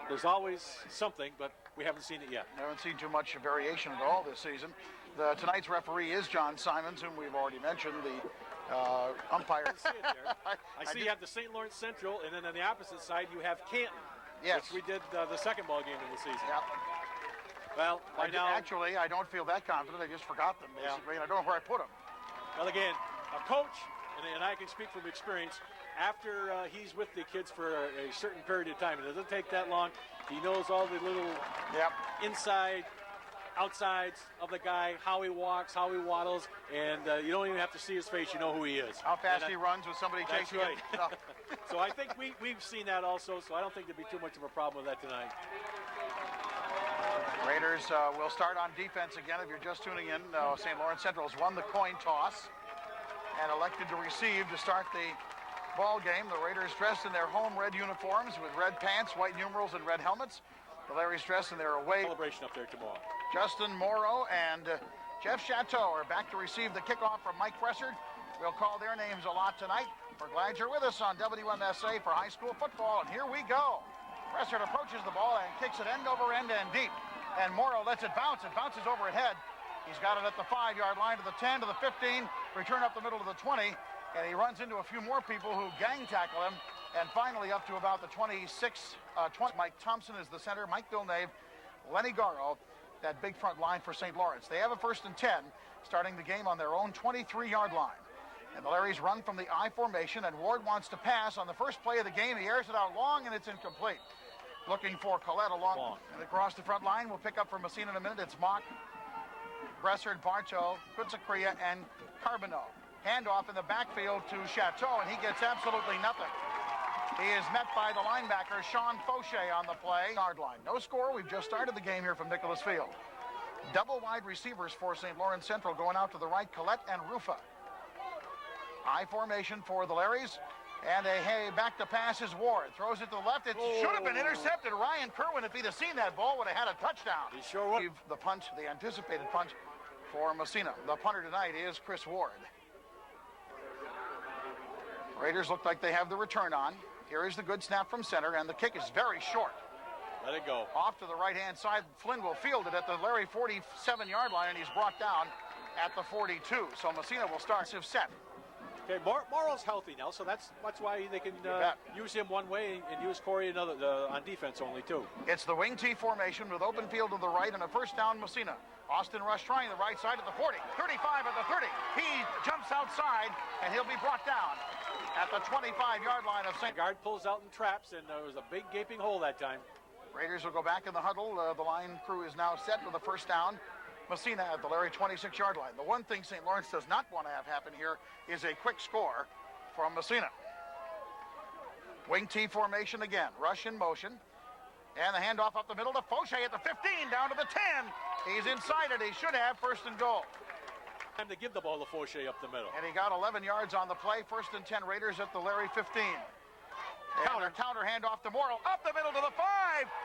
There's always something, but we haven't seen it yet. I haven't seen too much variation at all this season. Tonight's referee is John Simons, whom we've already mentioned, the umpire. I see it there. I see you have the St. Lawrence Central, and then on the opposite side you have Canton. Yes. Which we did the second ball game of the season. Yep. Well, actually, I don't feel that confident. I just forgot them, basically, and I don't know where I put them. Well, again, a coach, and I can speak from experience, after he's with the kids for a certain period of time, it doesn't take that long, he knows all the little inside, outsides of the guy, how he walks, how he waddles, and you don't even have to see his face, you know who he is. How fast he runs with somebody chasing him. That's right. So I think we've seen that also, so I don't think there'd be too much of a problem with that tonight. Raiders will start on defense again. If you're just tuning in, St. Lawrence Central has won the coin toss and elected to receive to start the ball game. The Raiders dressed in their home red uniforms with red pants, white numerals, and red helmets. The Larrys dressed in their away celebration up there tomorrow. Justin Morrow and Jeff Chateau are back to receive the kickoff from Mike Pressard. We'll call their names a lot tonight. We're glad you're with us on WMSA for high school football, and here we go. Pressard approaches the ball and kicks it end over end and deep. And Morrow lets it bounce. It bounces over ahead. He's got it at the 5-yard line, to the 10, to the 15, return up the middle to the 20, and he runs into a few more people who gang tackle him, and finally up to about the 26, 20. Mike Thompson is the center, Mike Villeneuve, Lenny Garro, that big front line for St. Lawrence. They have a 1st and 10, starting the game on their own 23-yard line. And the Larrys run from the I formation, and Ward wants to pass on the first play of the game. He airs it out long, and it's incomplete. Looking for Collette along and across the front line. We'll pick up from Massena in a minute. It's Mock, Bressard, Bartow, Kutzakria, and Carbonneau. Handoff in the backfield to Chateau, and he gets absolutely nothing. He is met by the linebacker, Sean Fauché, on the play. Yard line. No score. We've just started the game here from Nicholas Field. Double wide receivers for St. Lawrence Central going out to the right, Collette and Rufa. I formation for the Larrys. And back to pass is Ward. Throws it to the left. It should have been intercepted. Ryan Kerwin, if he'd have seen that ball, would have had a touchdown. He sure would. The punt, the anticipated punt for Massena. The punter tonight is Chris Ward. Raiders look like they have the return on. Here is the good snap from center, and the kick is very short. Let it go. Off to the right-hand side. Flynn will field it at the Larry 47-yard line, and he's brought down at the 42. So Massena will start his set. Okay, Morrow's healthy now, so that's why they can use him one way and use Corey another on defense only, too. It's the wing T formation with open field to the right and a 1st down Massena. Austin Rush trying the right side at the 40, 35 at the 30. He jumps outside, and he'll be brought down at the 25-yard line of St. Guard pulls out and traps, and there was a big gaping hole that time. Raiders will go back in the huddle. The line crew is now set with a 1st down. Massena at the Larry 26-yard line. The one thing St. Lawrence does not want to have happen here is a quick score from Massena. Wing T formation again. Rush in motion. And the handoff up the middle to Fauché at the 15, down to the 10. He's inside it. He should have 1st and goal. Time to give the ball to Fauché up the middle. And he got 11 yards on the play. 1st and 10 Raiders at the Larry 15. Counter handoff to Morrow. Up the middle to the 5.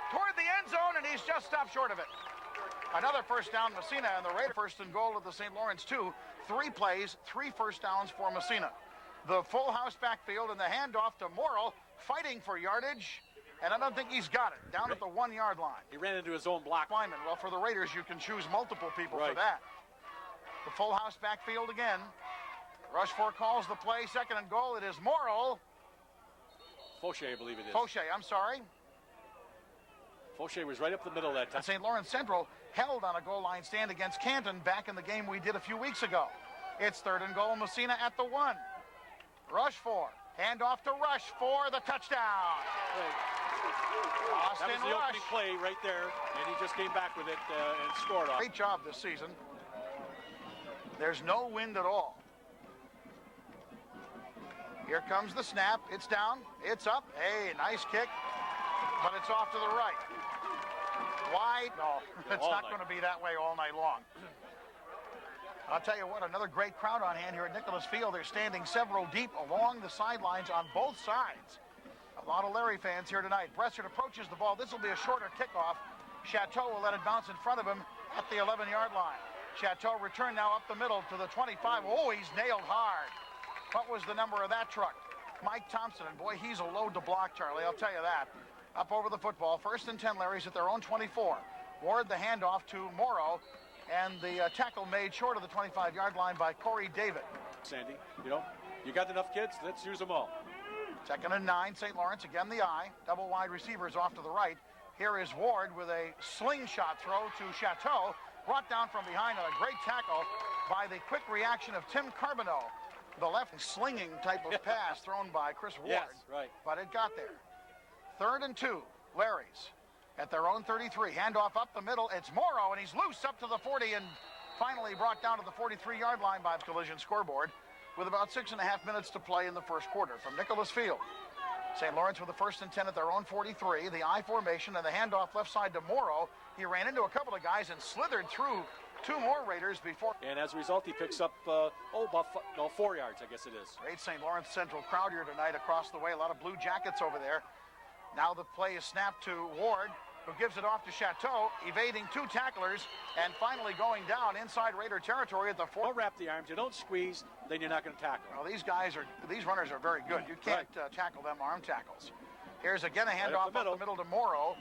Toward the end zone, and he's just stopped short of it. Another 1st down, Massena, and the Raiders 1st and goal at the St. Lawrence 2. 3 plays, 3 1st downs for Massena. The full house backfield and the handoff to Morrow, fighting for yardage, and I don't think he's got it. Down at the 1-yard line. He ran into his own block. Lyman. Well, for the Raiders, you can choose multiple people for that. The full house backfield again. Rush 4 calls the play. 2nd and goal. It is Morrow. Fauché, I believe it is. Fauché, I'm sorry. Fauché was right up the middle that time. St. Lawrence Central held on a goal line stand against Canton back in the game we did a few weeks ago. It's 3rd and goal. Massena at the 1. Rush 4. Handoff to Rush for the touchdown. That was the opening play right there, and he just came back with it and scored off. Great job this season. There's no wind at all. Here comes the snap. It's down. It's up. Hey, nice kick, but it's off to the right. Wide? No, it's not going to be that way all night long. I'll tell you what, another great crowd on hand here at Nicholas Field. They're standing several deep along the sidelines on both sides. A lot of Larry fans here tonight. Bressard approaches the ball. This will be a shorter kickoff. Chateau will let it bounce in front of him at the 11-yard line. Chateau return now up the middle to the 25. Oh, he's nailed hard. What was the number of that truck? Mike Thompson, and boy, he's a load to block, Charlie, I'll tell you that. up over the football. 1st and 10, Larry's at their own 24. Ward the handoff to Morrow, and the tackle made short of the 25-yard line by Corey David. Sandy, you got enough kids, let's use them all. 2nd and 9, St. Lawrence, again the eye. Double wide receivers off to the right. Here is Ward with a slingshot throw to Chateau, brought down from behind on a great tackle by the quick reaction of Tim Carbonneau. The left slinging type of pass thrown by Chris Ward. Yes, right. But it got there. 3rd and 2, Larry's at their own 33. Handoff up the middle. It's Morrow, and he's loose up to the 40 and finally brought down to the 43-yard line by the collision scoreboard with about 6.5 minutes to play in the first quarter. From Nicholas Field, St. Lawrence with the 1st and 10 at their own 43. The I formation and the handoff left side to Morrow. He ran into a couple of guys and slithered through 2 more Raiders before. And as a result, he picks up, about 4 yards, I guess it is. Great St. Lawrence Central crowd here tonight across the way. A lot of blue jackets over there. Now the play is snapped to Ward, who gives it off to Chateau, evading 2 tacklers, and finally going down inside Raider territory at the 4. Don't wrap the arms. You don't squeeze, then you're not going to tackle. Well, these runners are very good. You can't tackle them arm tackles. Here's again a handoff up the middle to Morrow,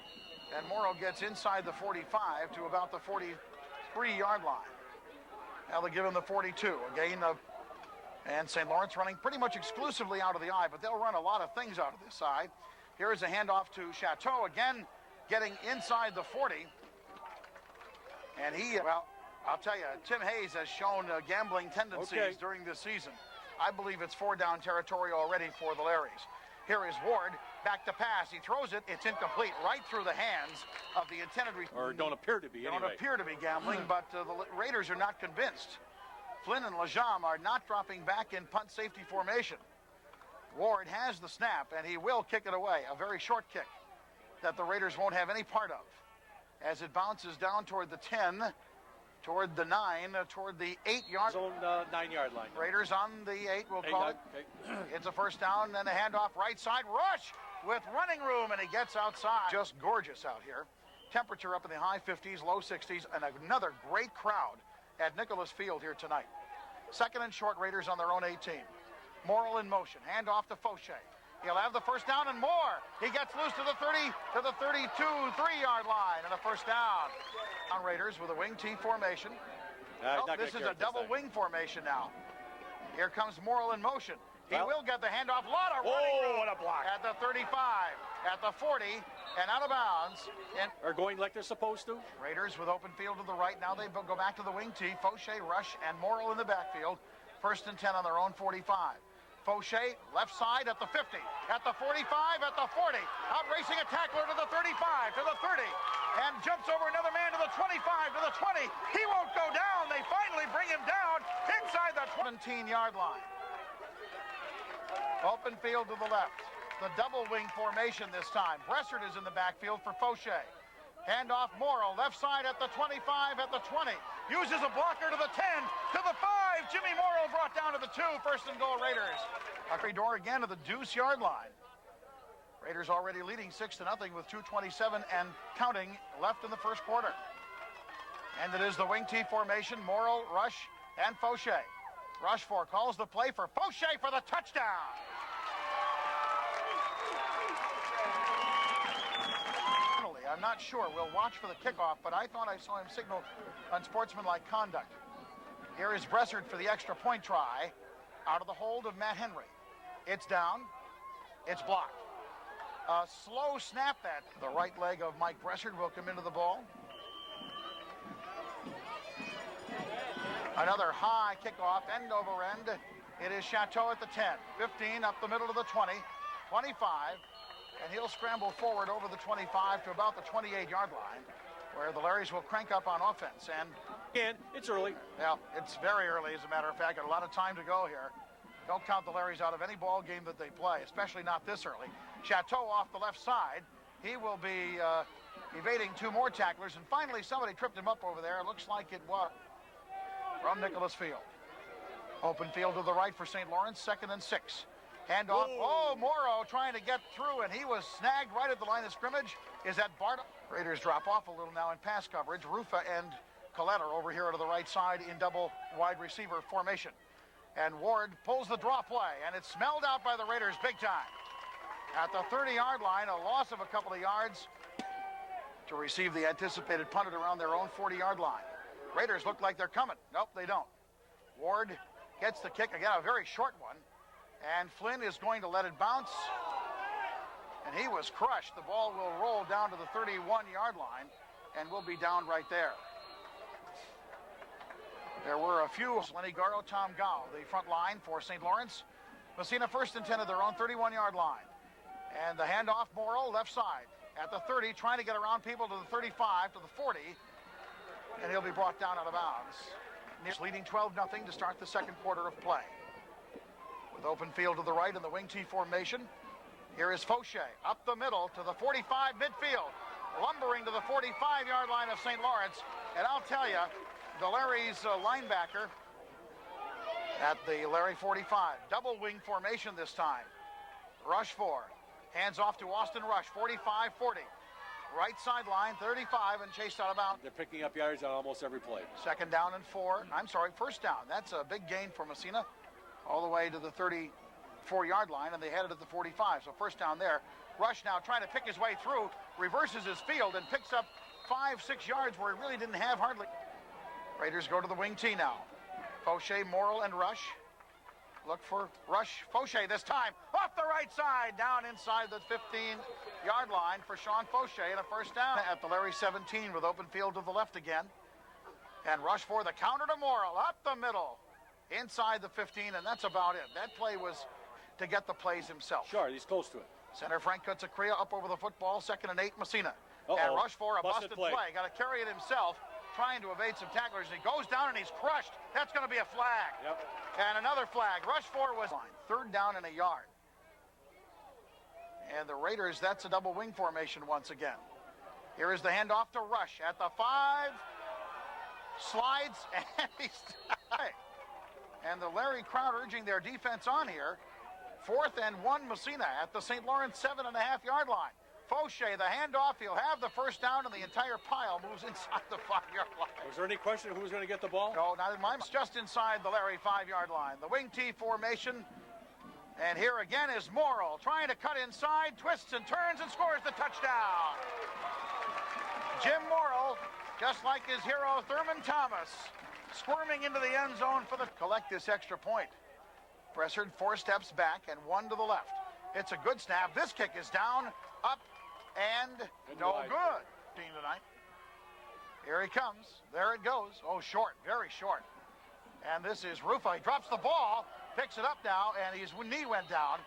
and Morrow gets inside the 45 to about the 43-yard line. Now they give him the 42. And St. Lawrence running pretty much exclusively out of the eye, but they'll run a lot of things out of this side. Here is a handoff to Chateau, again getting inside the 40. And I'll tell you, Tim Hayes has shown gambling tendencies during this season. I believe it's 4-down territory already for the Larrys. Here is Ward, back to pass. He throws it. It's incomplete, right through the hands of the intended receiver. Or don't appear to be, anyway. Don't appear to be gambling, but the Raiders are not convinced. Flynn and Lajam are not dropping back in punt safety formation. Ward has the snap, and he will kick it away. A very short kick that the Raiders won't have any part of. As it bounces down toward the 10, toward the 9, toward the 8-yard. Zone 9-yard line. Raiders on the 8, we'll call it. Okay. It's a 1st down, then a handoff right side. Rush with running room, and he gets outside. Just gorgeous out here. Temperature up in the high 50s, low 60s, and another great crowd at Nicholas Field here tonight. 2nd and short, Raiders on their own 18. Morrill in motion. Handoff to Fauché. He'll have the 1st down and more. He gets loose to the 30, to the 32, 3-yard line, and a 1st down. On Raiders with a wing T formation. This is a double wing formation now. Here comes Morrill in motion. He will get the handoff. Lot of running room. What a block. At the 35, at the 40, and out of bounds. And are going like they're supposed to. Raiders with open field to the right. Now they go back to the wing T. Fauché, Rush, and Morrill in the backfield. 1st and 10 on their own 45. Fauché, left side at the 50, at the 45, at the 40. Out racing a tackler to the 35, to the 30, and jumps over another man to the 25, to the 20. He won't go down. They finally bring him down inside the 17-yard line. Open field to the left. The double wing formation this time. Bressert is in the backfield for Fauché. Handoff Morrill, left side at the 25, at the 20. Uses a blocker to the 10, to the 5. Jimmy Morrill brought down to the 2. 1st and goal, Raiders. Huckabee door again to the deuce-yard line. Raiders already leading 6-0 with 2:27 and counting left in the first quarter. And it is the wing T formation. Morrill, Rush, and Fauché. Rushford calls the play for Fauché for the touchdown. I'm not sure. We'll watch for the kickoff, but I thought I saw him signal unsportsmanlike conduct. Here is Bressert for the extra point try. Out of the hold of Matt Henry. It's down. It's blocked. A slow snap that. The right leg of Mike Bressert will come into the ball. Another high kickoff, end over end. It is Chateau at the 10. 15 up the middle to the 20. 25. And he'll scramble forward over the 25 to about the 28-yard line, where the Larrys will crank up on offense. And again, it's early. Yeah, it's very early, as a matter of fact. Got a lot of time to go here. Don't count the Larrys out of any ball game that they play, especially not this early. Chateau off the left side. He will be evading 2 more tacklers. And finally, somebody tripped him up over there. It looks like it was from Nicholas Field. Open field to the right for St. Lawrence, 2nd and 6. Handoff. Oh, Morrow trying to get through, and he was snagged right at the line of scrimmage. Is that Bart? Raiders drop off a little now in pass coverage. Rufa and Colette are over here to the right side in double wide receiver formation. And Ward pulls the draw play, and it's smelled out by the Raiders big time. at the 30-yard line, a loss of a couple of yards to receive the anticipated punt at around their own 40-yard line. Raiders look like they're coming. Nope, they don't. Ward gets the kick, again, a very short one, and Flynn is going to let it bounce, and he was crushed. The ball will roll down to the 31-yard line, and will be down right there. There were a few. Lenny Garro, Tom Gow, the front line for St. Lawrence. Massena first and 10 at their own 31-yard line. And the handoff, Morrill, left side. At the 30, trying to get around people to the 35, to the 40. And he'll be brought down out of bounds. Leading 12-0 to start the second quarter of play. With open field to the right in the wing T formation. Here is Fauché up the middle to the 45 midfield. Lumbering to the 45-yard line of St. Lawrence. And I'll tell you, the Larry's linebacker at the Larry 45. Double wing formation this time. Rush 4. Hands off to Austin Rush, 45-40. Right sideline, 35, and chased out of bounds. They're picking up yards on almost every play. Second down and 4. I'm sorry, first down. That's a big gain for Massena. All the way to the 34-yard line, and they headed at the 45. So first down there. Rush now trying to pick his way through, reverses his field, and picks up 5-6 yards where he really didn't have hardly. Raiders go to the wing T now. Fauché, Morrill, and Rush. Look for Rush. Fauché this time off the right side, down inside the 15-yard line for Sean Fauché, and a first down at the Larry 17 with open field to the left again. And Rush for the counter to Morrill, up the middle, inside the 15, and that's about it. That play was to get the plays himself. Sure, he's close to it. Center Frank Kutzakria up over the football, 2nd and 8, Massena. And Rush for a busted play. Got to carry it himself, trying to evade some tacklers. He goes down and he's crushed. That's going to be a flag. Yep. And another flag. Rush 4 was line. 3rd down and a yard. And the Raiders, that's a double wing formation once again. Here is the handoff to Rush at the 5. Slides and he's and the Larry crowd urging their defense on here. 4th and 1 Massena at the St. Lawrence 7.5-yard line. Fauché, the handoff, he'll have the first down, and the entire pile moves inside the 5-yard line. Was there any question who was going to get the ball? No, not in mine. It's just inside the Larry 5-yard line. The wing T formation. And here again is Morrill trying to cut inside, twists and turns, and scores the touchdown. Jim Morrill, just like his hero Thurman Thomas, squirming into the end zone for the collect this extra point. Bressard 4 steps back and 1 to the left. It's a good snap. This kick is down, up, and no good. Team tonight. Here he comes. There it goes. Oh, short, very short. And this is Rufa. He drops the ball, picks it up now, and his knee went down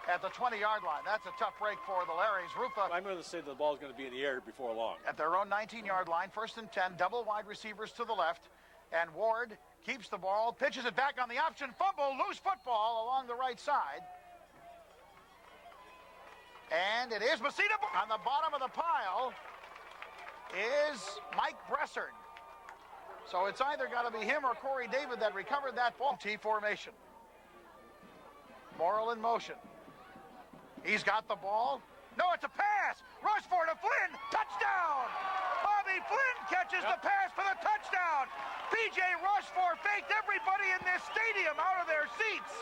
at the 20-yard line. That's a tough break for the Larrys. Rufa. I'm going to say the ball's going to be in the air before long. At their own 19-yard line, 1st and 10, double wide receivers to the left, and Ward keeps the ball, pitches it back on the option, fumble, loose football along the right side. And it is Massena. On the bottom of the pile is Mike Bressard. So it's either got to be him or Corey David that recovered that ball. T formation. Morrill in motion. He's got the ball. No, it's a pass. Rush for to Flynn. Touchdown. Bobby Flynn catches the pass for the touchdown. P.J. Rushforth faked everybody in this stadium out of their seats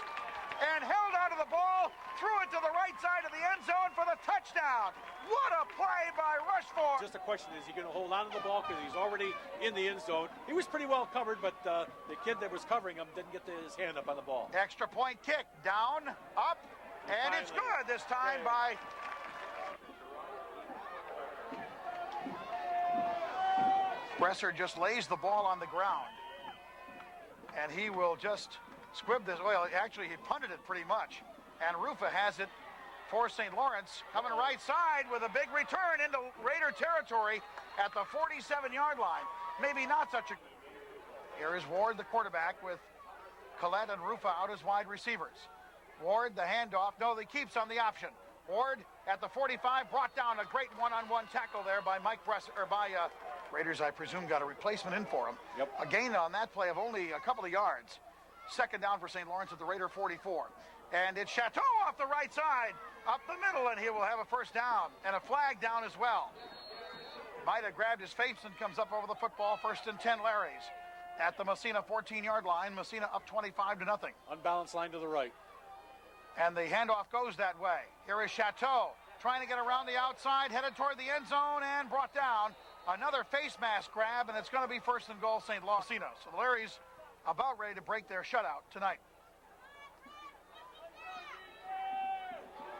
and held onto the ball, threw it to the right side of the end zone for the touchdown. What a play by Rushforth. Just a question, is he going to hold on to the ball because he's already in the end zone? He was pretty well covered, but the kid that was covering him didn't get his hand up on the ball. Extra point kick, down, up, and it's good this time by... Bressard just lays the ball on the ground, and he will just squib this. Well, actually, he punted it pretty much, and Rufa has it for St. Lawrence, coming right side with a big return into Raider territory at the 47-yard line. Maybe not such a... Here is Ward, the quarterback, with Collette and Rufa out as wide receivers. Ward, the handoff. No, he keeps on the option. Ward at the 45, brought down a great one-on-one tackle there by Mike Bressard, or by Raiders, I presume, got a replacement in for him. Yep. A gain on that play of only a couple of yards. Second down for St. Lawrence at the Raider 44. And it's Chateau off the right side, up the middle, and he will have a first down. And a flag down as well. Might have grabbed his face and comes up over the football. 1st and 10 Larrys at the Massena 14-yard line. Massena up 25-0. Unbalanced line to the right. And the handoff goes that way. Here is Chateau trying to get around the outside, headed toward the end zone, and brought down. Another face mask grab, and it's going to be first and goal, St. Massena. So the Larrys about ready to break their shutout tonight.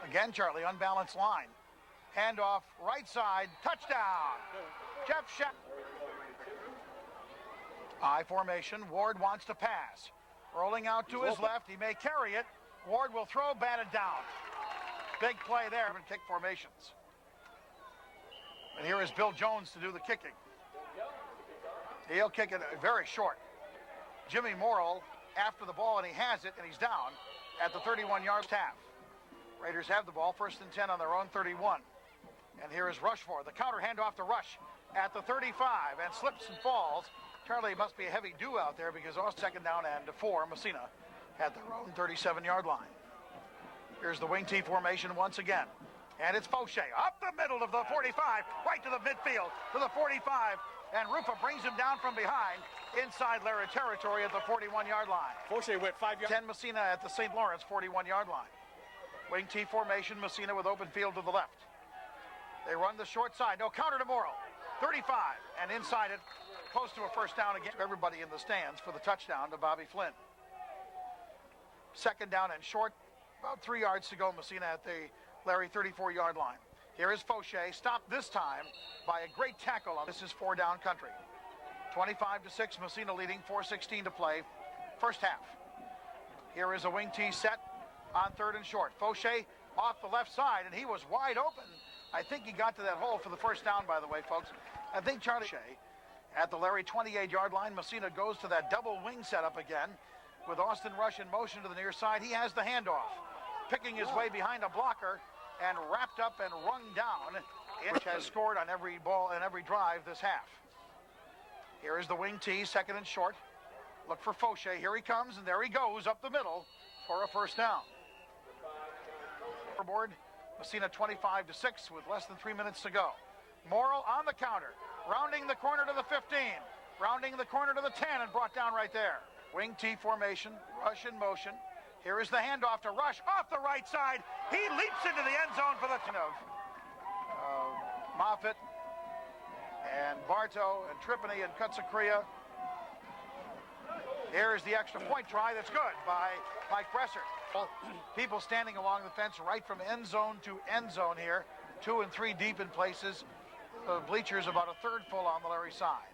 Again, Charlie, unbalanced line. Handoff, right side, touchdown. Jeff Shat. I formation, Ward wants to pass. Rolling out to his left, he may carry it. Ward will throw, batted down. Big play there in kick formations. And here is Bill Jones to do the kicking. He'll kick it very short. Jimmy Morrill after the ball, and he has it, and he's down at the 31-yard half. Raiders have the ball, 1st and 10 on their own 31. And here is Rushmore, the counter handoff to Rush at the 35, and slips and falls. Charlie, must be a heavy dew out there because off 2nd down and 4, Massena at their own 37-yard line. Here's the wing T formation once again. And it's Fauché up the middle of the 45, right to the midfield, to the 45. And Rufa brings him down from behind inside Larry territory at the 41-yard line. Fauché went 5 yards. 10 Massena at the St. Lawrence 41-yard line. Wing T formation, Massena with open field to the left. They run the short side. No, counter to Morrill. 35, and inside it, close to a first down again. Everybody in the stands for the touchdown to Bobby Flynn. 2nd down and short, about 3 yards to go. Massena at the Larry 34-yard line. Here is Fauché, stopped this time by a great tackle. This is 4-down country. 25-6, Massena leading, 4:16 to play, first half. Here is a wing T set on 3rd and short. Fauché off the left side, and he was wide open. I think he got to that hole for the first down, by the way, folks. I think Charlie at the Larry 28-yard line. Massena goes to that double wing setup again with Austin Rush in motion to the near side. He has the handoff, picking his way behind a blocker and wrapped up and rung down. Which has scored on every ball and every drive this half. Here is the wing T, 2nd and short. Look for Fauché. Here he comes, and there he goes up the middle for a first down. Board, Massena 25-6 with less than 3 minutes to go. Morrill on the counter, rounding the corner to the 15, rounding the corner to the 10, and brought down right there. Wing T formation, Rush in motion. Here is the handoff to Rush off the right side. He leaps into the end zone for the Moffitt and Bartow and Tripany and Kutsakria. Here's the extra point try that's good by Mike Bresser. People standing along the fence right from end zone to end zone here, 2 and 3 deep in places. Bleachers about a third full on the Larry side.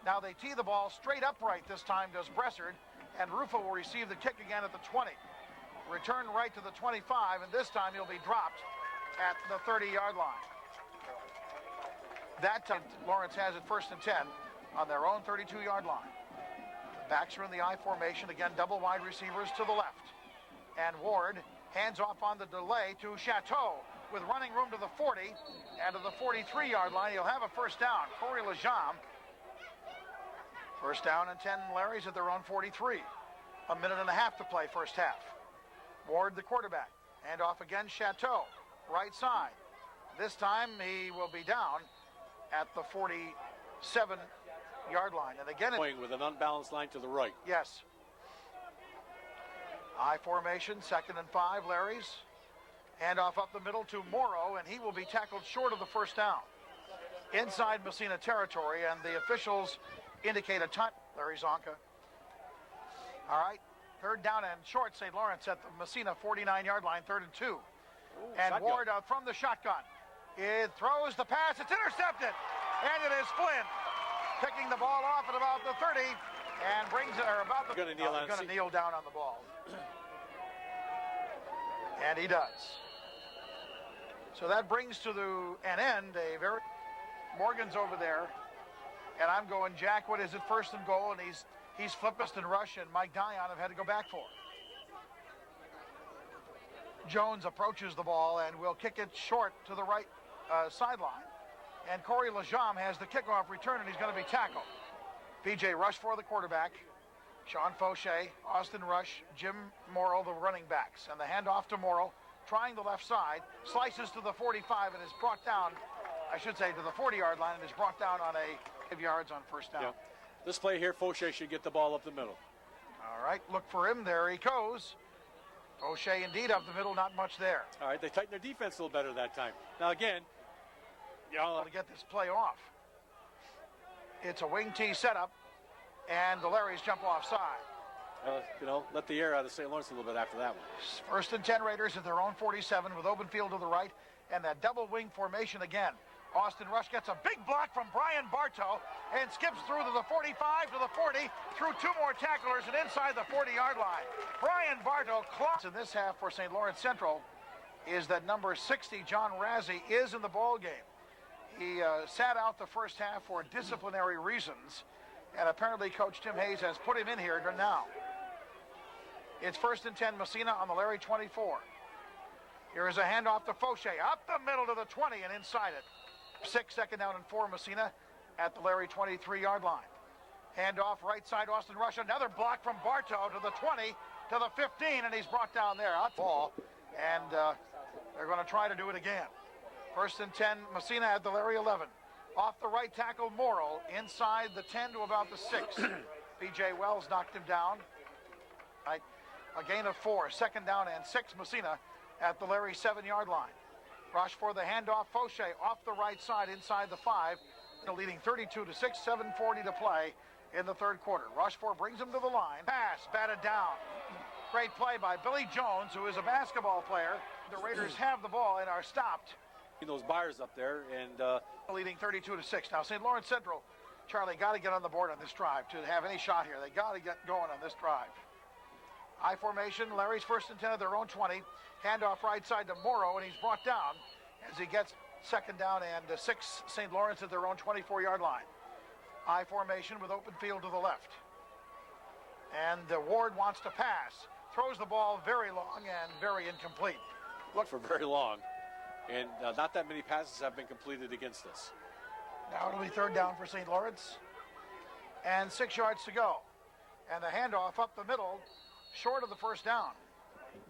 Now they tee the ball straight upright this time, does Bressard, and Rufa will receive the kick again at the 20. Return right to the 25, and this time he'll be dropped at the 30-yard line. That time, Lawrence has it 1st and 10 on their own 32-yard line. The backs are in the I formation, again, double wide receivers to the left. And Ward hands off on the delay to Chateau with running room to the 40 and to the 43-yard line. He'll have a first down. Corey Lejam. First down and 10 Larrys at their own 43. A minute and a half to play first half. Ward, the quarterback. Hand off again, Chateau. Right side. This time he will be down at the 47-yard line. And again, with an unbalanced line to the right. Yes. I formation, 2nd and 5, Larry's. Handoff up the middle to Morrow, and he will be tackled short of the first down. Inside Massena territory, and the officials indicate a time. Larry Zonka. All right, 3rd down and short, St. Lawrence at the Massena 49-yard line, 3rd and 2. Ooh, and shotgun. Ward out from the shotgun. It throws the pass. It's intercepted. And it is Flynn picking the ball off at about the 30 and brings it, or about the... Going to kneel down on the ball. And he does. So that brings to an end a very... Morgan's over there. And I'm going, Jack, what is it? 1st and goal. And he's flipped us and Rush and Mike Dion have had to go back for it. Jones approaches the ball and will kick it short to the right sideline. And Corey Lejam has the kickoff return, and he's going to be tackled. P.J. Rush for the quarterback. Sean Fauché, Austin Rush, Jim Morrill, the running backs. And the handoff to Morrill, trying the left side, slices to the 45 and is brought down, I should say, to the 40-yard line, and is brought down on a 5 yards on first down. Yeah. This play here, Fauché should get the ball up the middle. All right, look for him. There he goes. O'Shea indeed up the middle, not much there. All right, they tightened their defense a little better that time. Now again, to get this play off. It's a wing tee setup, and the Larrys jump offside. Let the air out of St. Lawrence a little bit after that one. First and 10 Raiders at their own 47 with open field to the right, and that double wing formation again. Austin Rush gets a big block from Brian Bartow and skips through to the 45 to the 40, through two more tacklers and inside the 40-yard line. Brian Bartow clocks in this half for St. Lawrence Central is that number 60, John Razzie, is in the ball game. He sat out the first half for disciplinary reasons, and apparently Coach Tim Hayes has put him in here now. It's first and 10, Massena on the Larry 24. Here is a handoff to Fauché, up the middle to the 20 and inside it. 6, second down and 4, Massena at the Larry 23-yard line. Handoff right side, Austin Rush, another block from Bartow to the 20, to the 15, and he's brought down there. Out ball, and they're going to try to do it again. First and 10, Massena at the Larry 11. Off the right tackle, Morrill, inside the 10 to about the 6. B.J. Wells knocked him down. Right. A gain of 4, second down and 6, Massena at the Larry 7-yard line. Rush for the handoff, Fauché off the right side inside the 5, leading 32 to 6, 7:40 to play in the third quarter. Rushford brings him to the line. Pass, batted down. Great play by Billy Jones, who is a basketball player. The Raiders have the ball and are stopped. Those buyers up there and leading 32 to 6. Now St. Lawrence Central, Charlie, got to get on the board on this drive to have any shot here. They got to get going on this drive. I formation, Larry's first and 10 of their own 20. Handoff right side to Morrow, and he's brought down as he gets second down and 6, St. Lawrence at their own 24-yard line. I formation with open field to the left. And Ward wants to pass. Throws the ball very long and very incomplete. Look for very long. And not that many passes have been completed against us. Now it'll be third down for St. Lawrence. And 6 yards to go. And the handoff up the middle, short of the first down,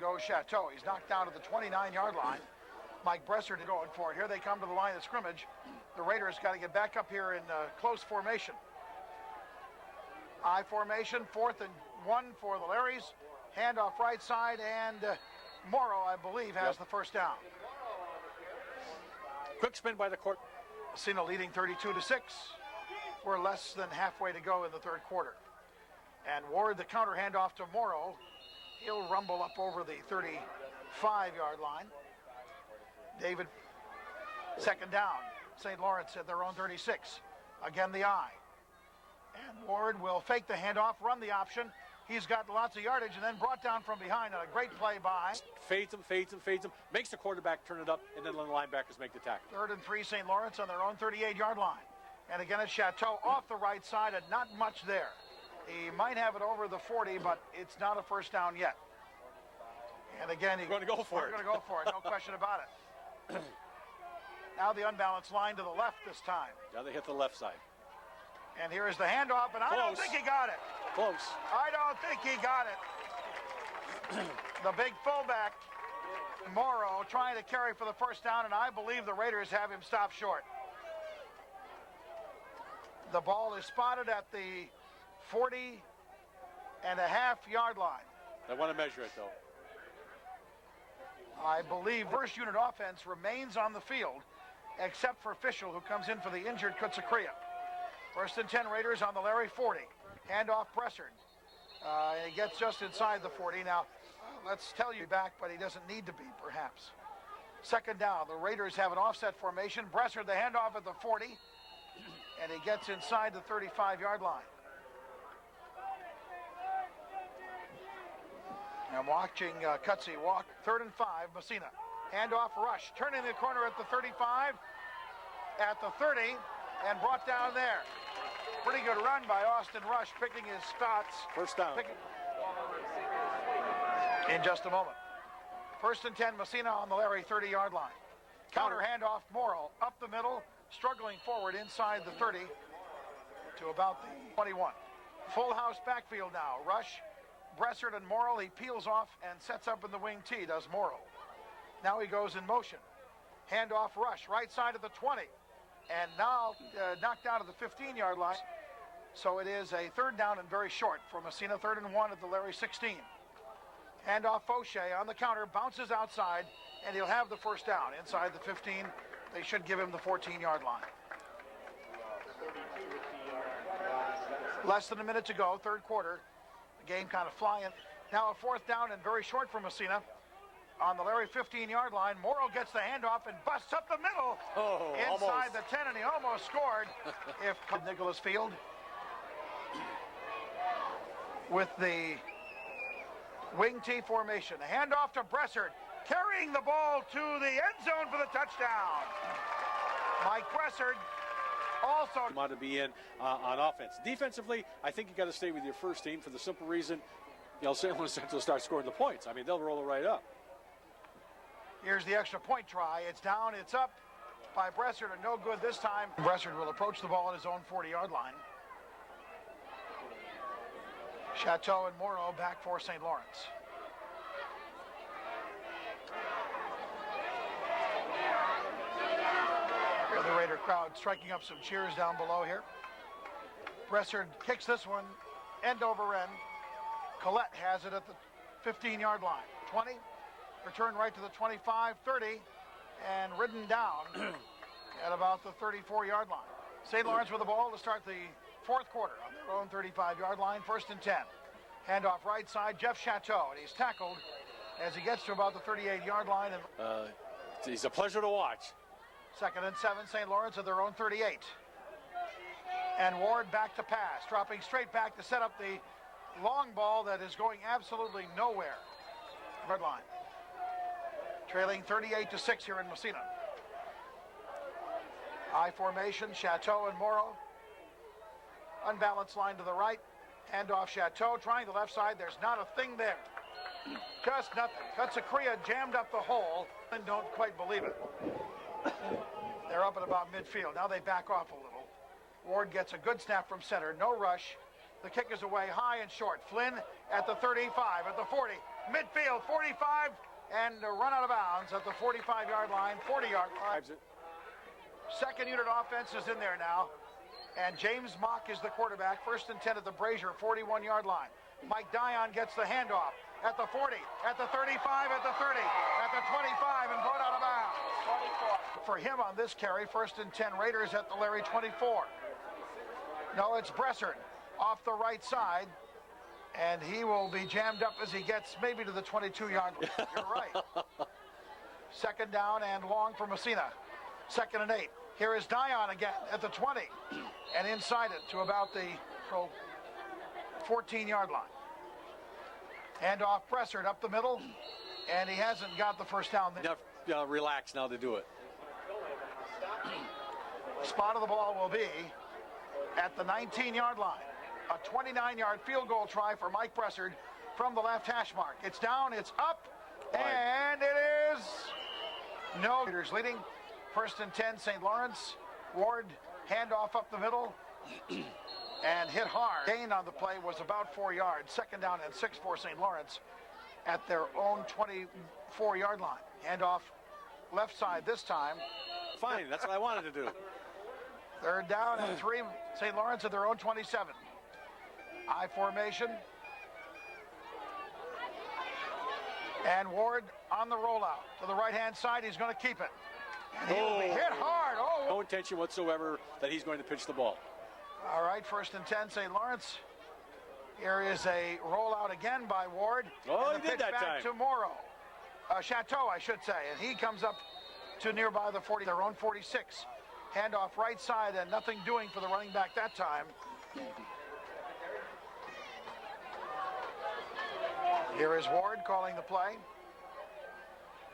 goes Chateau. He's knocked down to the 29-yard line. Mike Bressard going for it. Here they come to the line of scrimmage. The Raiders got to get back up here in close formation. I formation, 4th and 1 for the Larrys. Handoff right side, and Morrow, I believe, has the first down. Quick spin by the court. Massena leading 32 to 6. We're less than halfway to go in the third quarter. And Ward, the counter handoff to Morrow. He'll rumble up over the 35-yard line. David, second down. St. Lawrence at their own 36. Again, the eye. And Ward will fake the handoff, run the option. He's got lots of yardage and then brought down from behind on a great play by. Fades him, makes the quarterback turn it up, and then the linebackers make the tackle. Third and 3, St. Lawrence on their own 38-yard line. And again, it's Chateau off the right side and not much there. He might have it over the 40, but it's not a first down yet. And again, he's going to go for it. We're going to go for it, no question about it. Now the unbalanced line to the left this time. Now they hit the left side. And here is the handoff, and I don't think he got it. Close. I don't think he got it. The big fullback, Morrow, trying to carry for the first down, and I believe the Raiders have him stopped short. The ball is spotted at the 40.5-yard line. They want to measure it, though. I believe first unit offense remains on the field, except for Fischel, who comes in for the injured Kutsakria. First and 10 Raiders on the Larry 40. Handoff Bressard. He gets just inside the 40. Now, let's tell you back, but he doesn't need to be, perhaps. Second down. The Raiders have an offset formation. Bressard, the handoff at the 40. And he gets inside the 35-yard line. I'm watching Cutsy walk. 3rd and 5, Massena. Handoff Rush. Turning the corner at the 35. At the 30. And brought down there. Pretty good run by Austin Rush, picking his spots. First down. In just a moment. First and 10, Massena on the Larry 30-yard line. Counter handoff, Morrill up the middle, struggling forward inside the 30 to about the 21. Full house backfield now. Rush, Bressard, and Morrill. He peels off and sets up in the wing T, does Morrill. Now he goes in motion. Handoff Rush, right side of the 20. And now knocked down to the 15-yard line. So it is a third down and very short for Massena. 3rd and 1 at the Larry 16. Handoff Fauché on the counter, bounces outside, and he'll have the first down inside the 15. They should give him the 14-yard line. Less than a minute to go, third quarter. The game kind of flying. Now a fourth down and very short for Massena. On the Larry 15-yard line, Morrow gets the handoff and busts up the middle inside the 10, and he almost scored. If Nicholas Field with the wing T formation. A handoff to Bressert, carrying the ball to the end zone for the touchdown. Mike Bressert also want to be in on offense. Defensively, I think you got to stay with your first team for the simple reason, St. Louis Central start scoring the points. I mean, they'll roll it right up. Here's the extra point try. It's down, it's up by Bressert, and no good this time. Bressert will approach the ball at his own 40-yard line. Chateau and Morrow back for St. Lawrence. The Raider crowd striking up some cheers down below here. Bressert kicks this one end over end. Collette has it at the 15-yard line. 20, return right to the 25, 30, and ridden down at about the 34-yard line. St. Lawrence with the ball to start the fourth quarter on their own 35-yard line, 1st and 10. Handoff right side, Jeff Chateau, and he's tackled as he gets to about the 38-yard line. And he's a pleasure to watch. 2nd and 7, St. Lawrence at their own 38. And Ward back to pass, dropping straight back to set up the long ball that is going absolutely nowhere. Red line. Trailing 38-6 here in Massena. I formation, Chateau and Morrow. Unbalanced line to the right. Handoff Chateau, trying the left side. There's not a thing there. Just nothing. Cutsakria jammed up the hole and don't quite believe it. They're up at about midfield. Now they back off a little. Ward gets a good snap from center. No rush. The kick is away high and short. Flynn at the 35, at the 40. Midfield, 45, and run out of bounds at the 45-yard line, 40-yard line. Second unit offense is in there now. And James Mock is the quarterback. 1st and 10 at the Brazier 41-yard line. Mike Dion gets the handoff at the 40, at the 35, at the 30, at the 25, and brought out of bounds. 24. For him on this carry, 1st and 10 Raiders at the Larry 24. No, it's Bressert off the right side, and he will be jammed up as he gets maybe to the 22-yard line. You're right. 2nd down and long for Massena. 2nd and 8. Here is Dion again at the 20 and inside it to about the 14-yard line. Handoff Bressert up the middle, and he hasn't got the first down. Relax now to do it. Spot of the ball will be at the 19-yard line. A 29-yard field goal try for Mike Bressert from the left hash mark. It's down, it's up, and it is no. Raiders leading. 1st and 10, St. Lawrence. Ward, handoff up the middle, and hit hard. Gain on the play was about 4 yards. 2nd down and 6 for St. Lawrence at their own 24-yard line. Handoff left side this time. Fine, that's what I wanted to do. 3rd down and 3, St. Lawrence at their own 27. I formation. And Ward on the rollout to the right-hand side. He's going to keep it. And he'll be hit hard. No intention whatsoever that he's going to pitch the ball. All right, 1st and 10, St. Lawrence. Here is a rollout again by Ward. Oh, he did that back time. To Morrow. Chateau, I should say. And he comes up to nearby the 40, their own 46. Handoff right side, and nothing doing for the running back that time. Here is Ward calling the play.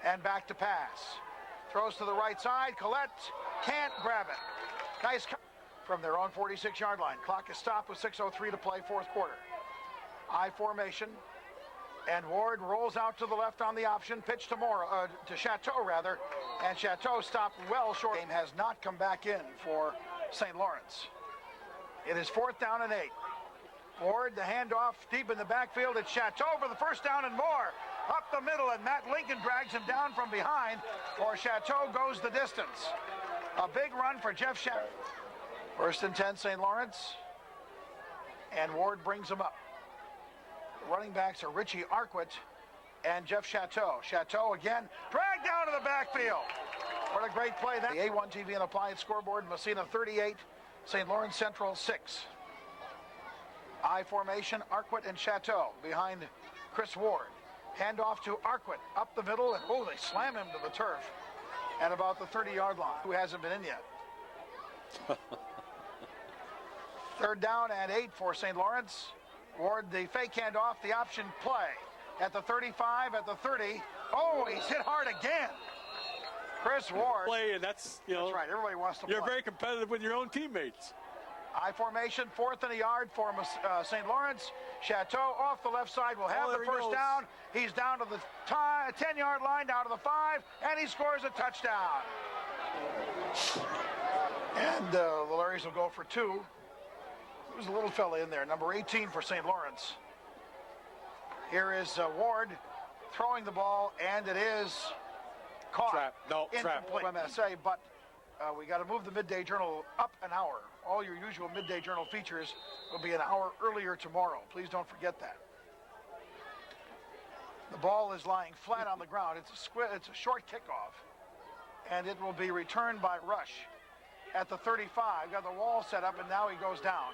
And back to pass. Throws to the right side. Collette can't grab it. Nice from their own 46-yard line. Clock is stopped with 6:03 to play, fourth quarter. I formation. And Ward rolls out to the left on the option. Pitch to Chateau, rather. And Chateau stopped well short. Game has not come back in for St. Lawrence. It is 4th down and 8. Ward, the handoff deep in the backfield. It's Chateau for the first down and more. Up the middle, and Matt Lincoln drags him down from behind, or Chateau goes the distance. A big run for Jeff Chateau. 1st and 10, St. Lawrence. And Ward brings him up. The running backs are Richie Arquette and Jeff Chateau. Chateau again, dragged down to the backfield. What a great play. The A1 TV and Applied scoreboard, Massena 38, St. Lawrence Central 6. I formation, Arquette and Chateau behind Chris Ward. Handoff to Arquette, up the middle, and oh, they slam him to the turf at about the 30-yard line. Who hasn't been in yet? Third down and 8 for St. Lawrence. Ward, the fake handoff, the option play. At the 35, at the 30. Oh, he's hit hard again. Chris Ward. Play, and that's right. Everybody wants to play. You're very competitive with your own teammates. I formation, 4th and a yard for St. Lawrence. Chateau off the left side will have the first down. He's down to the 10-yard line, down to the 5, and he scores a touchdown. And the Larrys will go for 2. There's a little fella in there, number 18 for St. Lawrence. Here is Ward throwing the ball, and it is caught. Trap. No, trap. MSA, but we got to move the Midday Journal up an hour. All your usual Midday Journal features will be an hour earlier tomorrow. Please don't forget that. The ball is lying flat on the ground. It's a short kickoff, and it will be returned by Rush at the 35. Got the wall set up, and now he goes down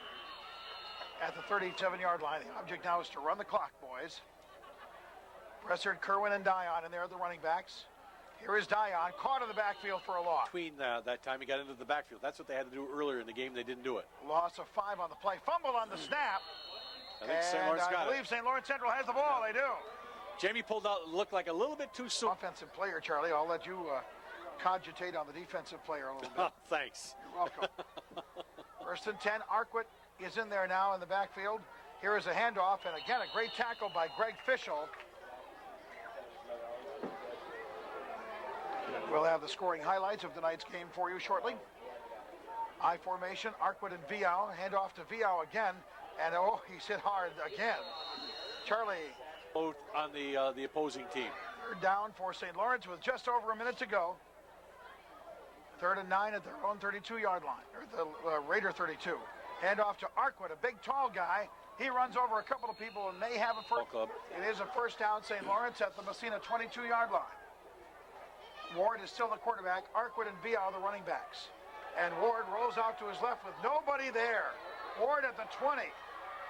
at the 37-yard line. The object now is to run the clock, boys. Bressard, Kerwin, and Dion in there, the running backs. Here is Dion, caught in the backfield for a loss. Between that time he got into the backfield. That's what they had to do earlier in the game. They didn't do it. Loss of 5 on the play. Fumble on the snap. I think St. Lawrence got it. I believe St. Lawrence Central has the ball. They do. Jamie pulled out, looked like a little bit too soon. Offensive player, Charlie. I'll let you cogitate on the defensive player a little bit. Thanks. You're welcome. 1st and 10. Arquette is in there now in the backfield. Here is a handoff, and again, a great tackle by Greg Fischel. We'll have the scoring highlights of tonight's game for you shortly. I formation, Arquette and Viau. Handoff to Viau again, and oh, he's hit hard again. Charlie. Both on the opposing team. Third down for St. Lawrence with just over a minute to go. 3rd and 9 at their own 32-yard line, or the Raider 32. Handoff to Arquette, a big, tall guy. He runs over a couple of people and may have a first. It is a first down, St. Lawrence at the Massena 22-yard line. Ward is still the quarterback. Arquette and Viau the running backs. And Ward rolls out to his left with nobody there. Ward at the 20.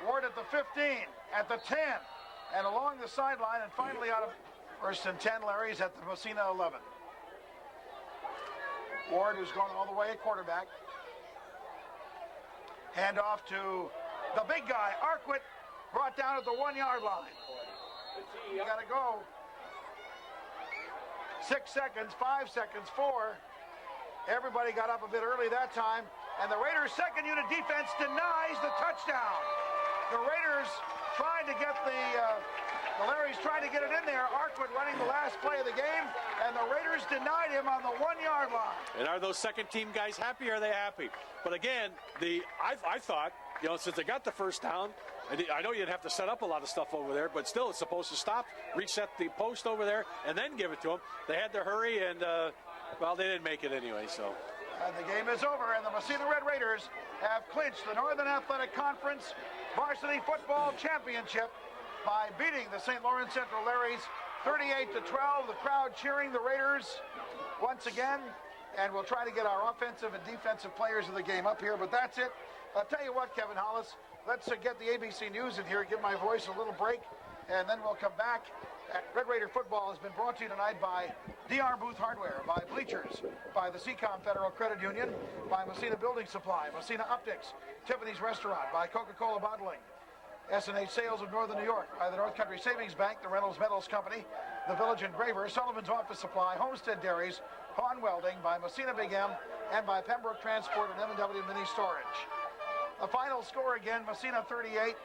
Ward at the 15. At the 10. And along the sideline, and finally out of 1st and 10, Larry's at the Massena 11. Ward, who's going all the way at quarterback. Handoff to the big guy, Arquette, brought down at the 1-yard line. You got to go. 6 seconds, 5 seconds, 4. Everybody got up a bit early that time, and the Raiders' second unit defense denies the touchdown. The Raiders trying to get the Larrys trying to get it in there. Arquette running the last play of the game, and the Raiders denied him on the 1-yard line. And are those second-team guys happy? Or are they happy? But again, I thought, since they got the first down, I know you'd have to set up a lot of stuff over there, but still it's supposed to stop, reset the post over there, and then give it to them. They had to hurry, and, they didn't make it anyway, so. And the game is over, and the Massena Red Raiders have clinched the Northern Athletic Conference Varsity Football Championship by beating the St. Lawrence Central Larrys 38-12. The crowd cheering the Raiders once again, and we'll try to get our offensive and defensive players of the game up here, but that's it. I'll tell you what, Kevin Hollis, let's get the ABC News in here, give my voice a little break, and then we'll come back. Red Raider football has been brought to you tonight by DR Booth Hardware, by Bleachers, by the Seacom Federal Credit Union, by Massena Building Supply, Massena Optics, Tiffany's Restaurant, by Coca-Cola Bottling, S&H Sales of Northern New York, by the North Country Savings Bank, the Reynolds Metals Company, the Village Engraver, Sullivan's Office Supply, Homestead Dairies, Pawn Welding, by Massena Big M, and by Pembroke Transport and M&W Mini Storage. The final score again, Massena 38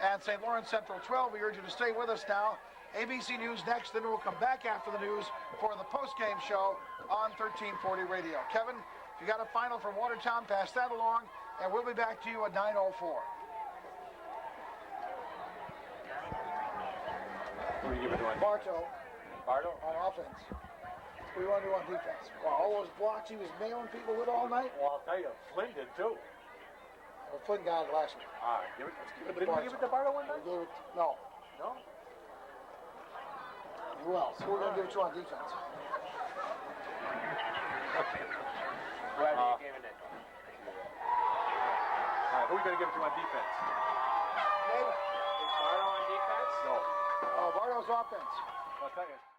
and St. Lawrence Central 12. We urge you to stay with us now. ABC News next, then we'll come back after the news for the post-game show on 1340 Radio. Kevin, if you got a final from Watertown, pass that along, and we'll be back to you at 9:04. What do you give it to him? Bartow on offense. What do you want to do on defense? Well, all those blocks he was mailing people with all night? Well, I'll tell you, Flynn did too. Well, Flynn got it last week. All right, didn't we give it to Bartow one night? No. No? Who else? Who are we going to give it to on defense? Who are you going to give it to on defense? Name it. Is Bardo on defense? No. Oh, Bardo's offense. I'll tell you.